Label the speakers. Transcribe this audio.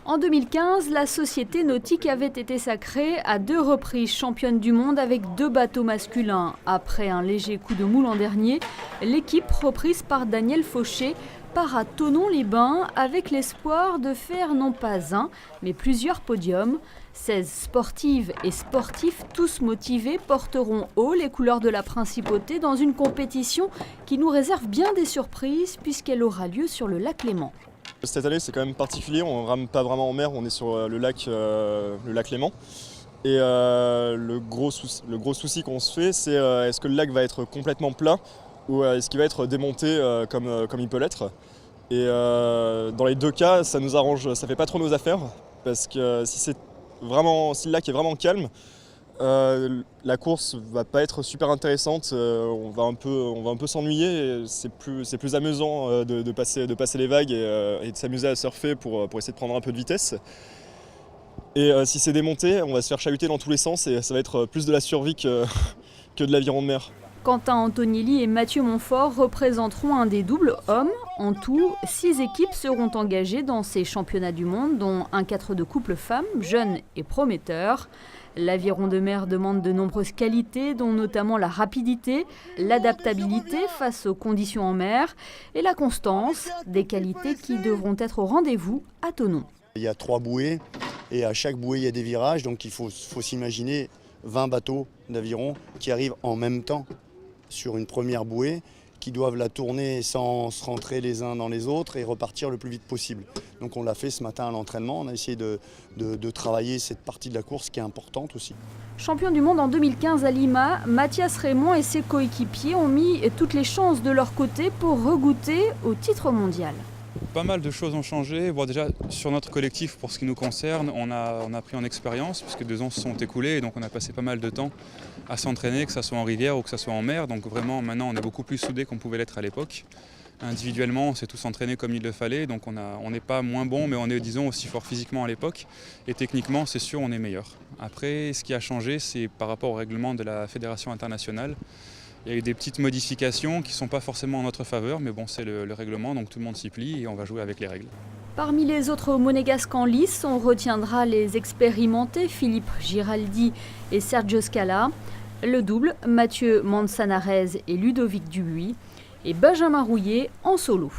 Speaker 1: En 2015, la société nautique avait été sacrée à 2 reprises championne du monde avec 2 bateaux masculins. Après un léger coup de mou l'an dernier, l'équipe reprise par Daniel Fauché part à Thonon-les-Bains avec l'espoir de faire non pas un, mais plusieurs podiums. 16 sportives et sportifs, tous motivés, porteront haut les couleurs de la principauté dans une compétition qui nous réserve bien des surprises puisqu'elle aura lieu sur le lac Léman.
Speaker 2: Cette année, c'est quand même particulier, on ne rame pas vraiment en mer, on est sur le lac Léman. Et le gros souci qu'on se fait, c'est est-ce que le lac va être complètement plat ou est-ce qu'il va être démonté comme il peut l'être. Et dans les deux cas, ça nous arrange, ça fait pas trop nos affaires, parce que si le lac est vraiment calme, la course va pas être super intéressante, on va un peu s'ennuyer. C'est plus amusant de passer les vagues et de s'amuser à surfer pour essayer de prendre un peu de vitesse. Et si c'est démonté, on va se faire chahuter dans tous les sens et ça va être plus de la survie que de l'aviron de mer.
Speaker 1: Quentin Antonielli et Mathieu Montfort représenteront un des doubles hommes. En tout, 6 équipes seront engagées dans ces championnats du monde, dont un 4 de couple femmes, jeunes et prometteurs. L'aviron de mer demande de nombreuses qualités, dont notamment la rapidité, l'adaptabilité face aux conditions en mer et la constance, des qualités qui devront être au rendez-vous à Thonon.
Speaker 3: Il y a 3 bouées et à chaque bouée il y a des virages, donc il faut s'imaginer 20 bateaux d'aviron qui arrivent en même temps sur une première bouée, qui doivent la tourner sans se rentrer les uns dans les autres et repartir le plus vite possible. Donc on l'a fait ce matin à l'entraînement, on a essayé de travailler cette partie de la course qui est importante aussi.
Speaker 1: Champion du monde en 2015 à Lima, Mathias Raymond et ses coéquipiers ont mis toutes les chances de leur côté pour regoûter au titre mondial.
Speaker 4: Pas mal de choses ont changé. Bon, déjà, sur notre collectif, pour ce qui nous concerne, on a pris en expérience, puisque 2 ans se sont écoulés, et donc on a passé pas mal de temps à s'entraîner, que ce soit en rivière ou que ce soit en mer. Donc vraiment, maintenant, on est beaucoup plus soudés qu'on pouvait l'être à l'époque. Individuellement, on s'est tous entraînés comme il le fallait, donc on n'est pas moins bon, mais on est, disons, aussi fort physiquement à l'époque. Et techniquement, c'est sûr, on est meilleur. Après, ce qui a changé, c'est par rapport au règlement de la Fédération internationale. Il y a eu des petites modifications qui ne sont pas forcément en notre faveur, mais bon, c'est le règlement, donc tout le monde s'y plie et on va jouer avec les règles.
Speaker 1: Parmi les autres monégasques en lice, on retiendra les expérimentés Philippe Giraldi et Sergio Scala, le double Mathieu Manzanares et Ludovic Dubuis, et Benjamin Rouillet en solo.